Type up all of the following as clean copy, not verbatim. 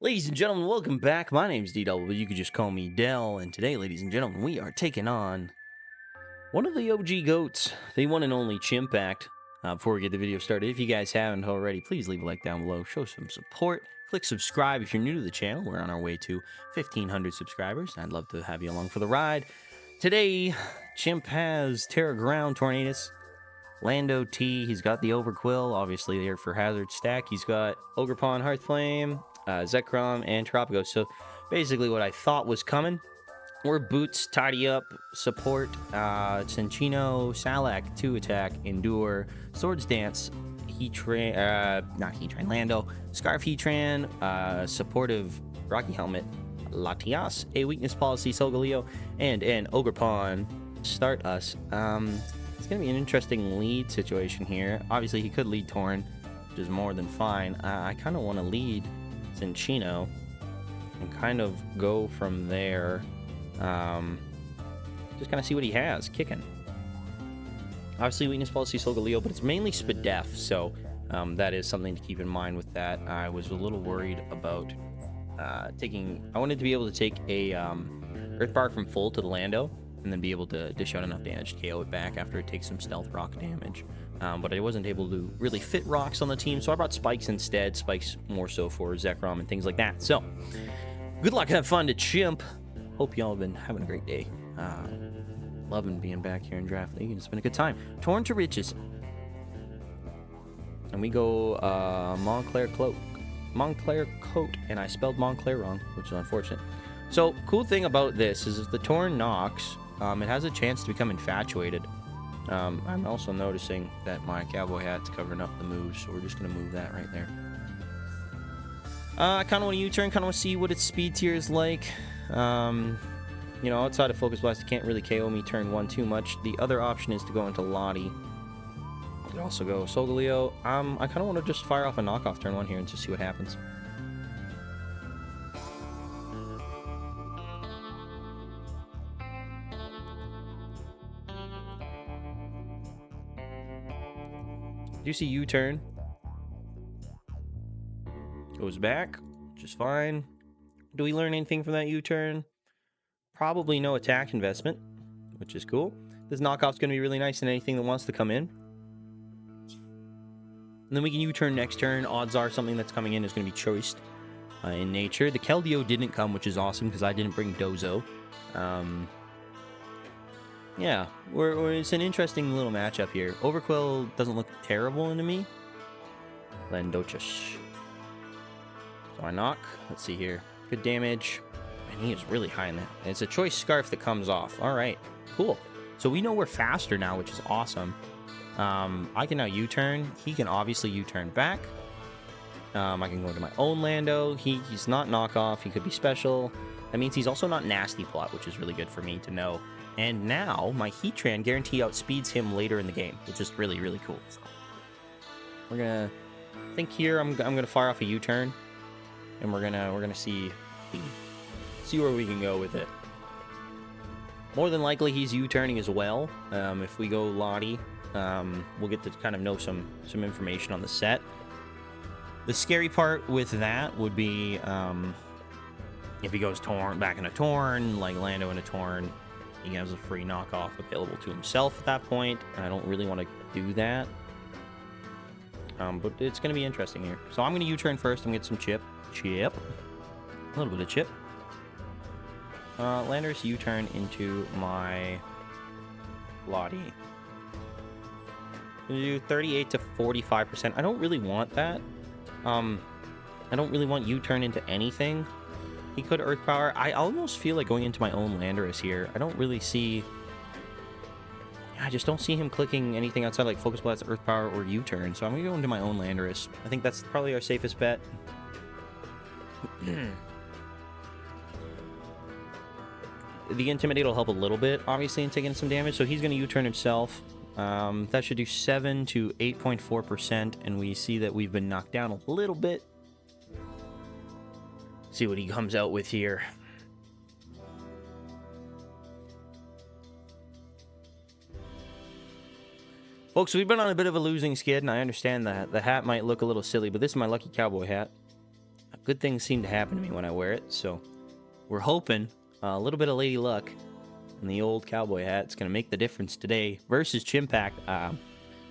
Ladies and gentlemen, welcome back. My name's DDubble, but you could just call me Dell. And today, ladies and gentlemen, we are taking on one of the OG GOATs, the one and only Chimp Act. Before we get the video started, if you guys haven't already, please leave a like down below, show some support, click subscribe if you're new to the channel. We're on our way to 1,500 subscribers. I'd love to have you along for the ride. Today, Chimp has Terra Ground Tornadus, Lando T. He's got the Overquill, obviously there for Hazard Stack. He's got Ogrepon, Hearthflame, Zekrom, and Terapagos. So basically what I thought was coming were Boots, Tidy Up, Support, Cinchino, Salak, 2 Attack, Endure, Swords Dance, Lando, Scarf Heatran, Supportive Rocky Helmet, Latias, a Weakness Policy, Solgaleo, and an Ogrepon start us. It's going to be an interesting lead situation here. Obviously, he could lead Torn, which is more than fine. I kind of want to lead Cinchino and kind of go from there. Just kind of see what he has kicking. Obviously, Weakness Policy, Solgaleo, but it's mainly Spadef, so that is something to keep in mind with that. I was a little worried about taking... I wanted to be able to take a Earth Bar from full to the Lando, and then be able to dish out enough damage to KO it back after it takes some stealth rock damage. But I wasn't able to really fit rocks on the team, so I brought spikes instead. Spikes more so for Zekrom and things like that. So, good luck and have fun to Chimp. Hope y'all have been having a great day. Loving being back here in Draft League, and it's been a good time. Torn to Riches. And we go Montclair Coat, and I spelled Montclair wrong, which is unfortunate. So, cool thing about this is if the Torn knocks, it has a chance to become infatuated. I'm also noticing that my cowboy hat's covering up the moves, so we're just going to move that right there. I kind of want to U-turn, kind of want to see what its speed tier is like. You know, outside of Focus Blast, it can't really KO me turn 1 too much. The other option is to go into Lottie. I could also go Solgaleo. I kind of want to just fire off a knockoff turn 1 here and just see what happens. Do you see U-turn? Goes back, which is fine. Do we learn anything from that U-turn? Probably no attack investment, which is cool. This knockoff's going to be really nice in anything that wants to come in. And then we can U-turn next turn. Odds are something that's coming in is going to be choiced in nature. The Keldeo didn't come, which is awesome because I didn't bring Dozo. Yeah, it's an interesting little matchup here. Overquill doesn't look terrible into me. Landochus. So I knock. Let's see here. Good damage. And he is really high in that. And it's a choice scarf that comes off. All right, cool. So we know we're faster now, which is awesome. I can now U-turn. He can obviously U-turn back. I can go into my own Lando. He's not knockoff. He could be special. That means he's also not nasty plot, which is really good for me to know. And now, my Heatran guarantee outspeeds him later in the game, which is really, really cool. So we're gonna think here. I'm gonna fire off a U-turn, and we're gonna see where we can go with it. More than likely, he's U-turning as well. If we go Lottie, we'll get to kind of know some information on the set. The scary part with that would be if he goes Torn back in a Torn, like Lando in a Torn. He has a free knockoff available to himself at that point. I don't really want to do that. But it's going to be interesting here. So I'm going to U-turn first. I'm going to get some chip. A little bit of chip. Landers U-turn into my Lottie. I'm going to do 38 to 45%. I don't really want that. I don't really want U-turn into anything. He could Earth Power. I almost feel like going into my own Landorus here. I don't really see... I just don't see him clicking anything outside like Focus Blast, Earth Power, or U-turn. So I'm going to go into my own Landorus. I think that's probably our safest bet. The Intimidate will help a little bit, obviously, in taking some damage. So he's going to U-turn himself. That should do 7 to 8.4%. And we see that we've been knocked down a little bit. See what he comes out with here. Folks, we've been on a bit of a losing skid, and I understand that the hat might look a little silly, but this is my lucky cowboy hat. good things seem to happen to me when I wear it. So we're hoping a little bit of lady luck and the old cowboy hat is going to make the difference today versus Chimpact.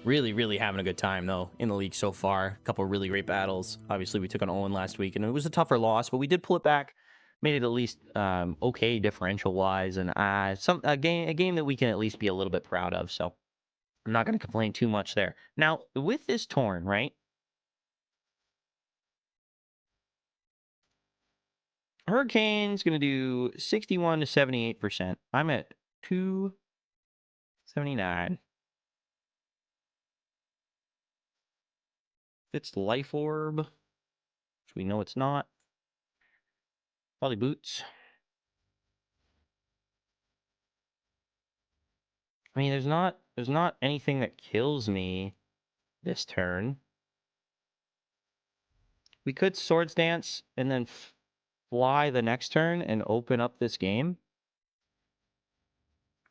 Really having a good time, though, in the league so far. A couple of really great battles. Obviously, we took on Owen last week, and it was a tougher loss, but we did pull it back, made it at least okay differential-wise, and a game that we can at least be a little bit proud of, so I'm not going to complain too much there. Now, with this Torn, right, Hurricane's going to do 61 to 78%. I'm at 279. It's Life Orb, which we know it's not. Probably Boots. I mean, there's not anything that kills me this turn. We could Swords Dance and then fly the next turn and open up this game.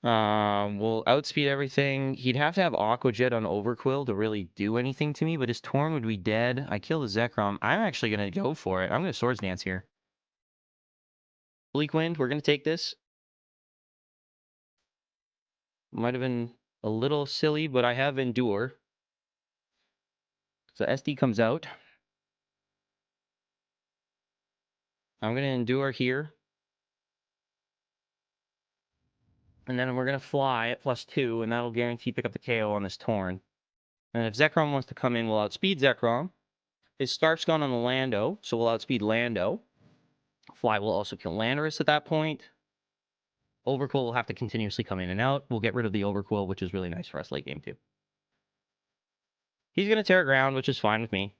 We'll outspeed everything. He'd have to have Aqua Jet on Overquill to really do anything to me, but his Torn would be dead. I kill the Zekrom. I'm actually going to go for it. I'm going to Swords Dance here. Bleak Wind, we're going to take this. Might have been a little silly, but I have Endure. So SD comes out. I'm going to Endure here. And then we're going to fly at +2, and that'll guarantee pick up the KO on this Torn. And if Zekrom wants to come in, we'll outspeed Zekrom. His Scarf's gone on the Lando, so we'll outspeed Lando. Fly will also kill Landorus at that point. Overquill will have to continuously come in and out. We'll get rid of the Overquill, which is really nice for us late game too. He's going to tear ground, which is fine with me.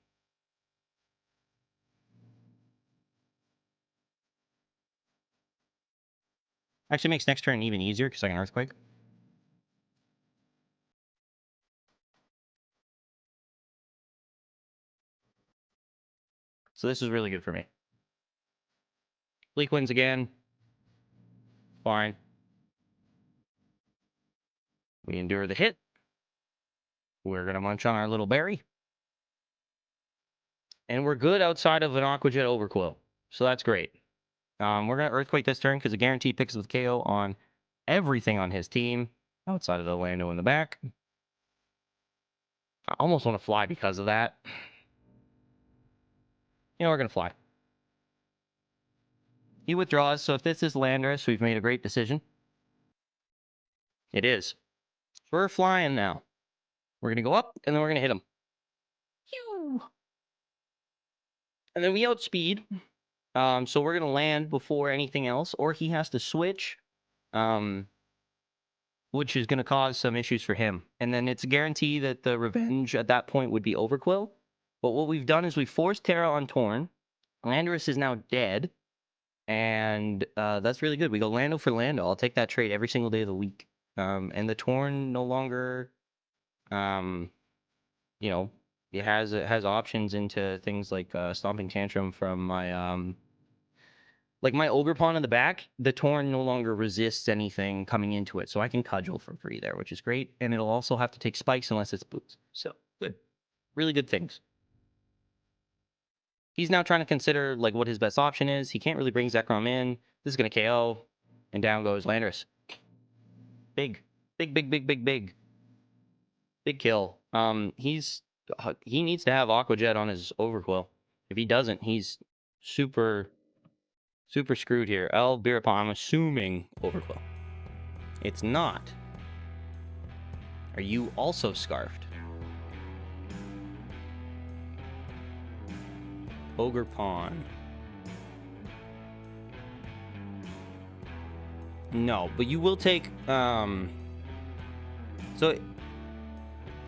Actually makes next turn even easier because I can Earthquake. So this is really good for me. Bleak Winds again. Fine. We endure the hit. We're going to munch on our little berry. And we're good outside of an Aqua Jet Overquill. So that's great. We're going to Earthquake this turn because the guarantee picks up the KO on everything on his team outside of the Lando in the back. I almost want to fly because of that. You know, we're going to fly. He withdraws, so if this is Landorus, we've made a great decision. It is. We're flying now. We're going to go up, and then we're going to hit him. Pew! And then we outspeed. So we're going to land before anything else, or he has to switch, which is going to cause some issues for him. And then it's a guarantee that the revenge at that point would be Overquill. But what we've done is we forced Terra on Torn. Landorus is now dead. And that's really good. We go Lando for Lando. I'll take that trade every single day of the week. And the Torn no longer, you know, it has options into things like Stomping Tantrum from my like my Ogre Pawn in the back. The Torn no longer resists anything coming into it, so I can cudgel for free there, which is great. And it'll also have to take spikes unless it's boots. So good, really good things. He's now trying to consider like what his best option is. He can't really bring Zekrom in. This is gonna KO, and down goes Landorus. Big kill. He needs to have Aqua Jet on his Overquill. If he doesn't, he's super screwed here. Birapon, I'm assuming Overquill. It's not. Are you also Scarfed? Ogre Pawn. No, but you will take so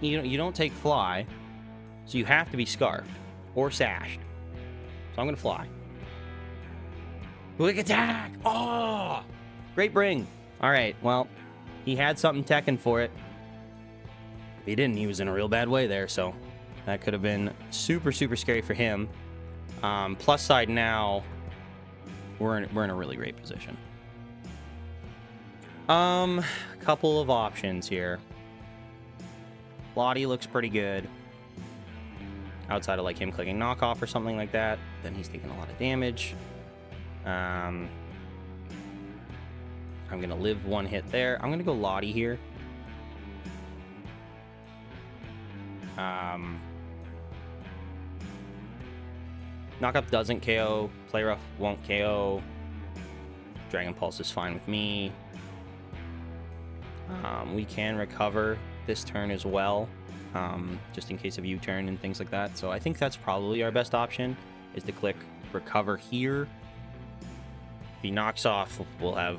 you don't take Fly, so you have to be Scarfed or Sashed. So I'm gonna Fly. Quick attack! Oh! Great bring. Alright, well, he had something teching for it. If he didn't, he was in a real bad way there, so that could have been super scary for him. Plus side now, we're in a really great position. Couple of options here. Lottie looks pretty good. outside of like him clicking knockoff or something like that, then he's taking a lot of damage. I'm gonna live one hit there. I'm gonna go Lottie here. Knockup doesn't KO. Play Rough won't KO. Dragon Pulse is fine with me. We can recover this turn as well, just in case of U-turn and things like that. So I think that's probably our best option, is to click recover here. If he knocks off, we're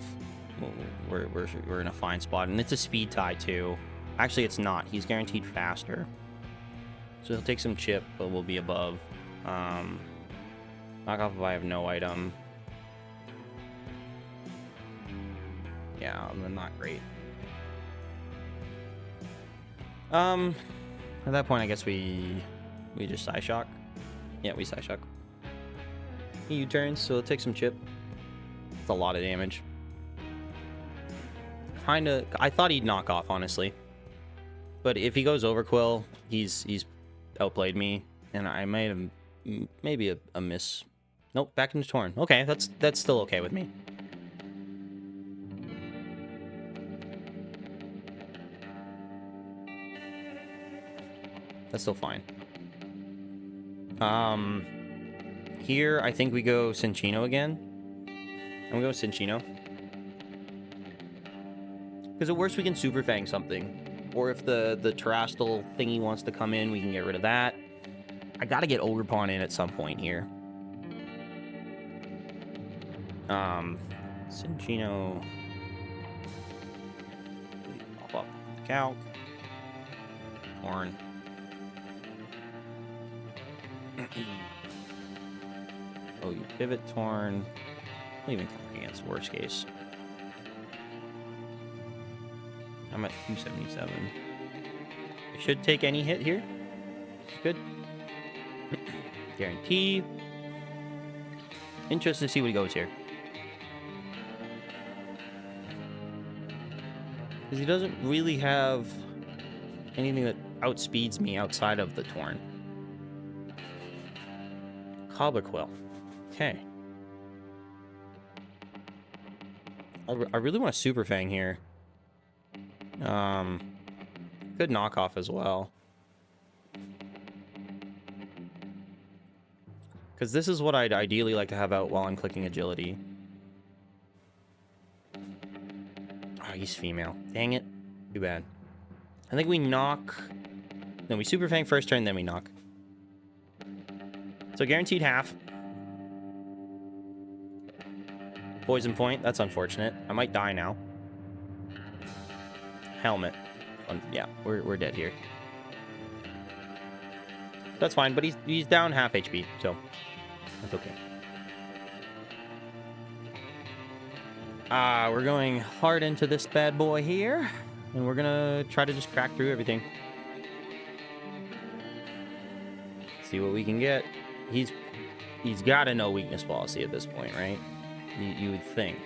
in a fine spot, and it's a speed tie too. Actually, it's not. He's guaranteed faster, so he'll take some chip, but we'll be above. Knock off if I have no item. Yeah, I'm not great. At that point, I guess we just Psy Shock. Yeah, we Psy Shock. He U-turns, so it'll take some chip. It's a lot of damage. Kinda, I thought he'd knock off, honestly. But if he goes Overquill, he's outplayed me, and I might have maybe a miss. Nope, back into Torn. Okay, that's still okay with me. That's still fine. Here I think we go Cinchino again. I'm gonna go Cinchino. Because at worst we can Super Fang something. Or if the Terastal thingy wants to come in, we can get rid of that. I gotta get Ogerpon in at some point here. Cinchino. Pop up Calc. Horn. Oh, you pivot Torn. I'll even Calc against worst case. I'm at 277. I should take any hit here. Good. Guarantee. Interested to see what he goes here. Because he doesn't really have anything that outspeeds me outside of the Torn. Cobblequill. Okay. I really want a Super Fang here. Good knockoff as well. Because this is what I'd ideally like to have out while I'm clicking agility. Oh, he's female. Dang it. Too bad. I think we knock. Then we Super Fang first turn, then we knock. So guaranteed half. Poison point. That's unfortunate. I might die now. Helmet. Yeah, we're dead here. That's fine, but he's down half HP, so that's okay. We're going hard into this bad boy here, and we're gonna try to just crack through everything. See what we can get. He's got to know weakness policy at this point, right? You would think.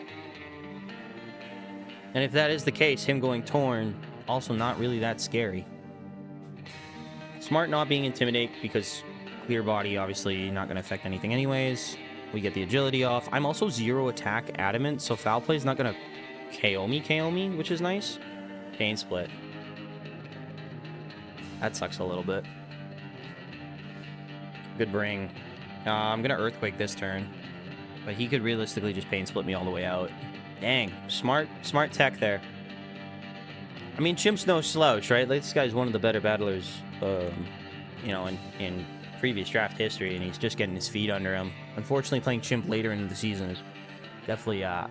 And if that is the case, him going Torn, also not really that scary. Smart not being Intimidate, because Clear Body obviously not going to affect anything anyways. We get the agility off. I'm also 0 attack Adamant, so Foul Play is not going to KO me, which is nice. Pain Split. That sucks a little bit. Good bring. I'm going to Earthquake this turn, but he could realistically just Pain Split me all the way out. Dang, smart tech there. I mean, Chimp's no slouch, right? Like, this guy's one of the better battlers, you know, in previous draft history, and he's just getting his feet under him. Unfortunately, playing Chimp later into the season is definitely a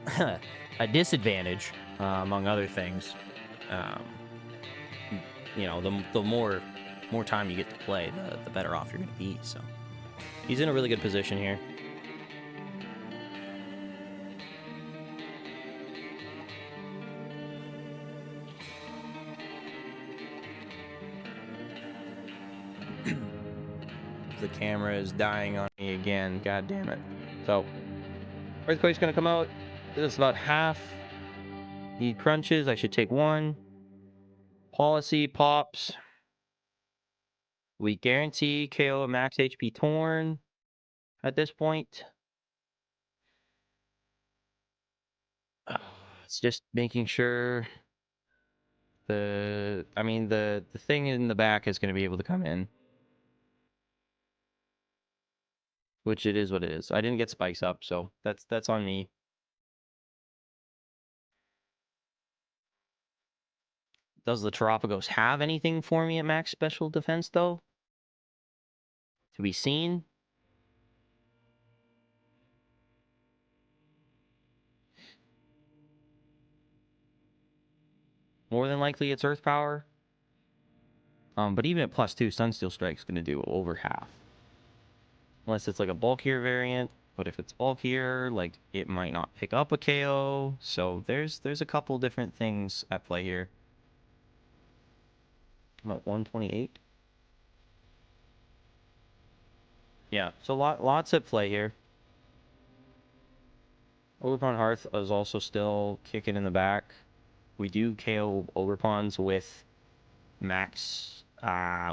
disadvantage, among other things. You know, the more time you get to play, the better off you're going to be. So he's in a really good position here. The camera is dying on me again. God damn it. So, Earthquake's gonna come out. This is about half. He crunches. I should take one. Policy pops. We guarantee KO a max HP Torn at this point. It's just making sure the thing in the back is going to be able to come in. Which it is what it is. I didn't get spikes up, so that's on me. Does the Terapagos have anything for me at max special defense, though? To be seen. More than likely, it's Earth Power. But even at +2, Sunsteel Strike's going to do over half. Unless it's like a bulkier variant. But if it's bulkier, like, it might not pick up a KO. So there's a couple different things at play here. I'm at 128. Yeah, so lots at play here. Overpawn Hearth is also still kicking in the back. We do KO Overpawns with max,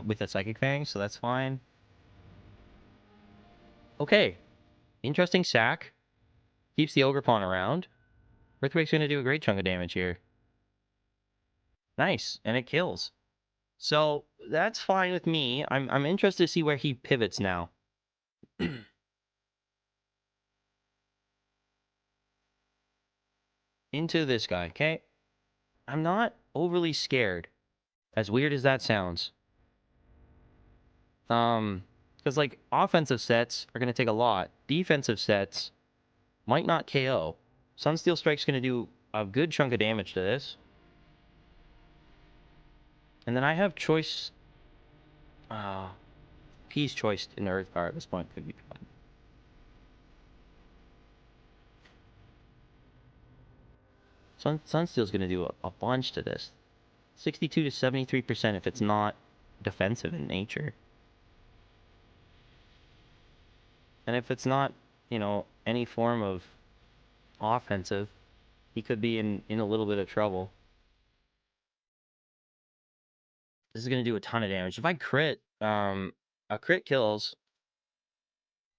with a Psychic Fang, so that's fine. Okay. Interesting sack. Keeps the Overpawn around. Earthquake's going to do a great chunk of damage here. Nice, and it kills. So, that's fine with me. I'm interested to see where he pivots now. Into this guy, okay? I'm not overly scared. As weird as that sounds. Because, like, offensive sets are going to take a lot. Defensive sets might not KO. Sunsteel Strike's going to do a good chunk of damage to this. And then I have choice... P's choice in Earth Power at this point could be fun. Sunsteel's going to do a bunch to this. 62 to 73% if it's not defensive in nature. And if it's not, you know, any form of offensive, he could be in a little bit of trouble. This is going to do a ton of damage. If I crit, a crit kills.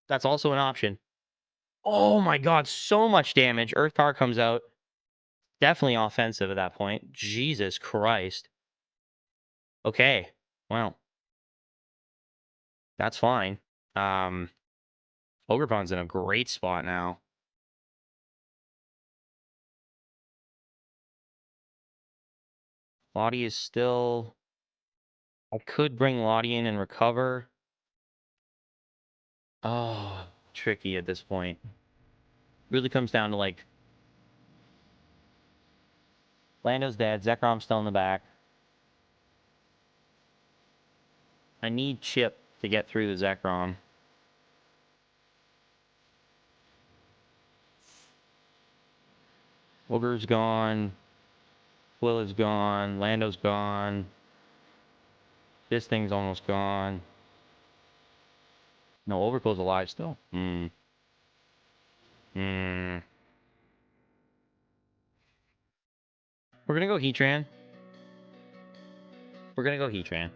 That's also an option. Oh my god, so much damage. Earth Power comes out. Definitely offensive at that point. Jesus Christ. Okay. Well. That's fine. Ogrepaw's in a great spot now. Lottie is still... I could bring Lottie in and recover. Oh, tricky at this point. Really comes down to, like... Lando's dead. Zekrom's still in the back. I need Chip to get through the Zekrom. Ogre's gone. Quill is gone. Lando's gone. This thing's almost gone. No, Overquill's alive still. We're gonna go Heatran. We're gonna go Heatran.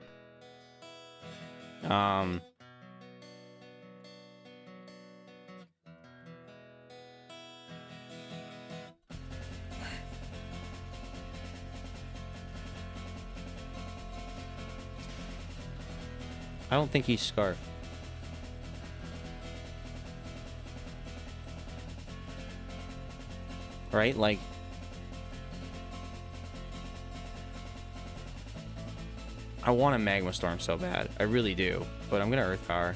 I don't think he's Scarf. Right? Like... I want a Magma Storm so bad. I really do. But I'm gonna Earth Power.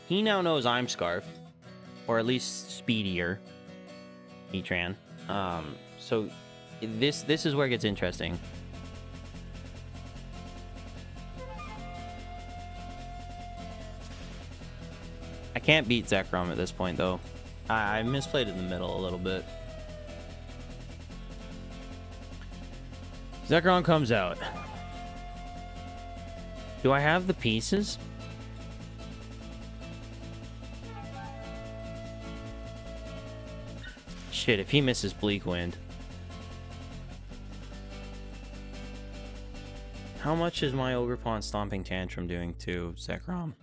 He now knows I'm Scarf. Or at least speedier. Heatran. So... This is where it gets interesting. I can't beat Zekrom at this point, though. I misplayed in the middle a little bit. Zekrom comes out. Do I have the pieces? Shit, if he misses Bleak Wind... How much is my Ogerpon Stomping Tantrum doing to Zekrom?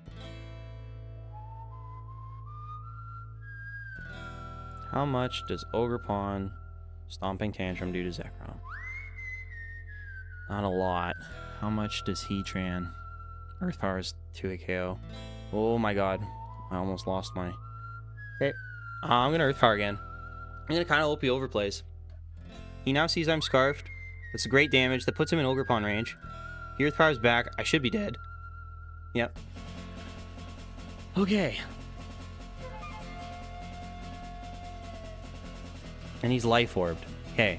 How much does Ogerpon Stomping Tantrum do to Zekrom? Not a lot. How much does Heatran? Earth Power's 2 KO. Oh my god. I almost lost my... Okay. I'm gonna Earth Power again. I'm gonna kind of OP overplays. He now sees I'm Scarfed. That's a great damage. That puts him in Ogerpon range. He Earth Power's back. I should be dead. Yep. Okay. And he's Life Orbed. Okay.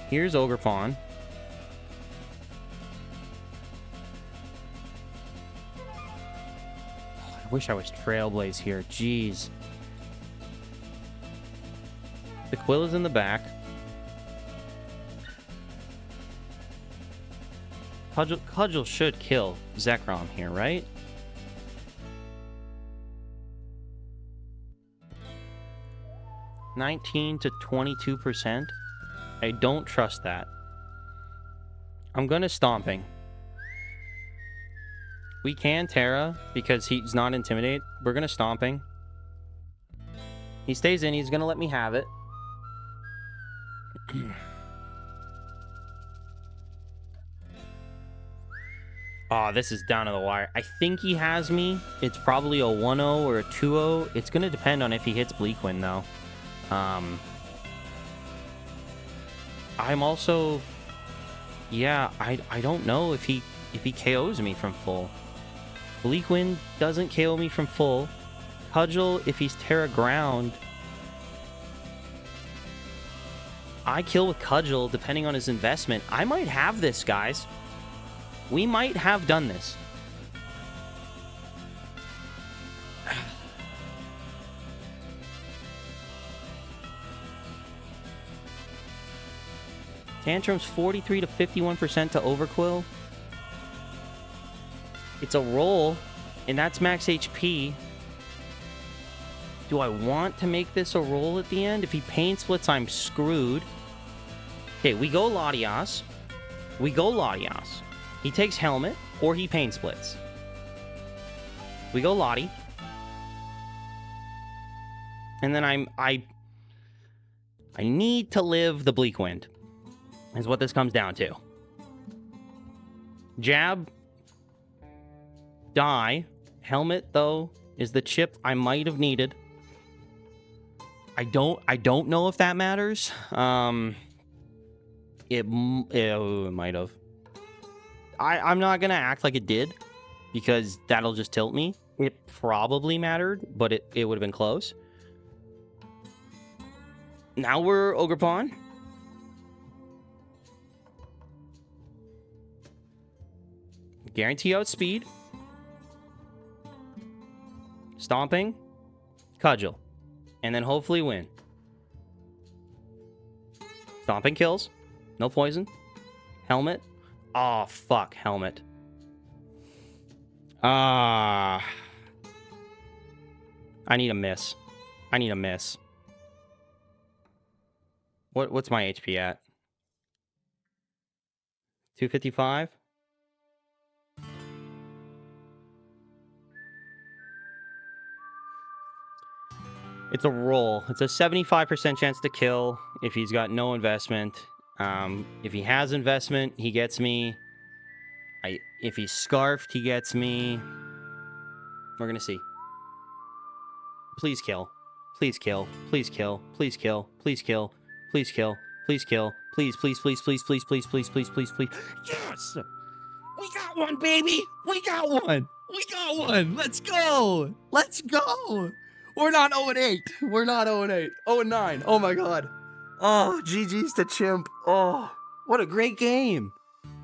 Here's Ogerpon. I wish I was Trailblaze here. Jeez. The Quill is in the back. Cudgel should kill Zekrom here, right? $19 to 22%. I don't trust that. I'm gonna Stomping. We can Terra because he's not Intimidate. We're gonna Stomping. He stays in. He's gonna let me have it. Oh, this is down to the wire. I think he has me. It's probably a 1-0 or a 2-0. It's going to depend on if he hits Bleakwind, though. I'm also... Yeah, I don't know if he KOs me from full. Bleakwind doesn't KO me from full. Cudgel, if he's Terra Ground... I kill with Cudgel, depending on his investment. I might have this, guys. We might have done this. Tantrum's 43 to 51% to Overquill. It's a roll, and that's max HP. Do I want to make this a roll at the end? If he Pain Splits, I'm screwed. Okay, we go Latias. We go Latias. He takes Helmet, or he Pain Splits. We go Lottie. And then I need to live the Bleakwind, is what this comes down to. Jab. Die. Helmet, though, is the chip I might have needed. I don't know if that matters. It might have. I'm not going to act like it did, because that'll just tilt me. It probably mattered, but it would have been close. Now we're Ogerpon. Guarantee outspeed. Stomping. Cudgel. And then hopefully win. Stomping kills. No poison. Helmet. Oh, fuck. Helmet. I need a miss. I need a miss. What's my HP at? 255? It's a roll. It's a 75% chance to kill if he's got no investment. If he has investment, he gets me. If he's Scarfed, he gets me. We're gonna see. Please kill. Please kill. Please kill. Please kill. Please kill. Please kill. Please kill. Please, please, please, please, please, please, please, please, please, please. Yes! We got one, baby! We got one! We got one! Let's go! Let's go! We're not 0-8. We're not 0-8. 0-9. Oh my god. Oh, GG's to Chimp. Oh, what a great game.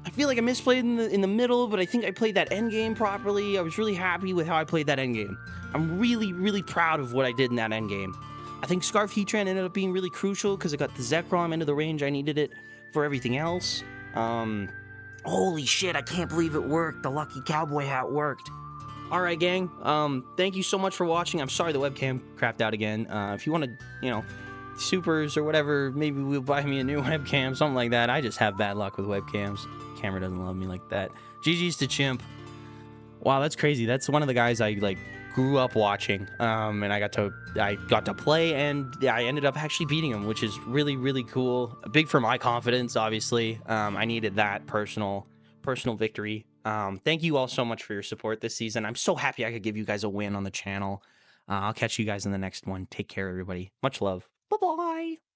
I feel like I misplayed in the middle, but I think I played that end game properly. I was really happy with how I played that end game. I'm really, really proud of what I did in that end game. I think Scarf Heatran ended up being really crucial because it got the Zekrom into the range I needed it for everything else. Holy shit, I can't believe it worked. The lucky cowboy hat worked. All right, gang. Thank you so much for watching. I'm sorry the webcam crapped out again. If you want to, supers or whatever. Maybe we'll buy me a new webcam, something like that. I just have bad luck with webcams. Camera doesn't love me like that. GG's to Chimp. Wow, that's crazy. That's one of the guys I like grew up watching, and I got to play, and I ended up actually beating him, which is really, really cool. Big for my confidence, obviously. I needed that personal victory. Thank you all so much for your support this season. I'm so happy I could give you guys a win on the channel. I'll catch you guys in the next one. Take care, everybody. Much love. Bye-bye.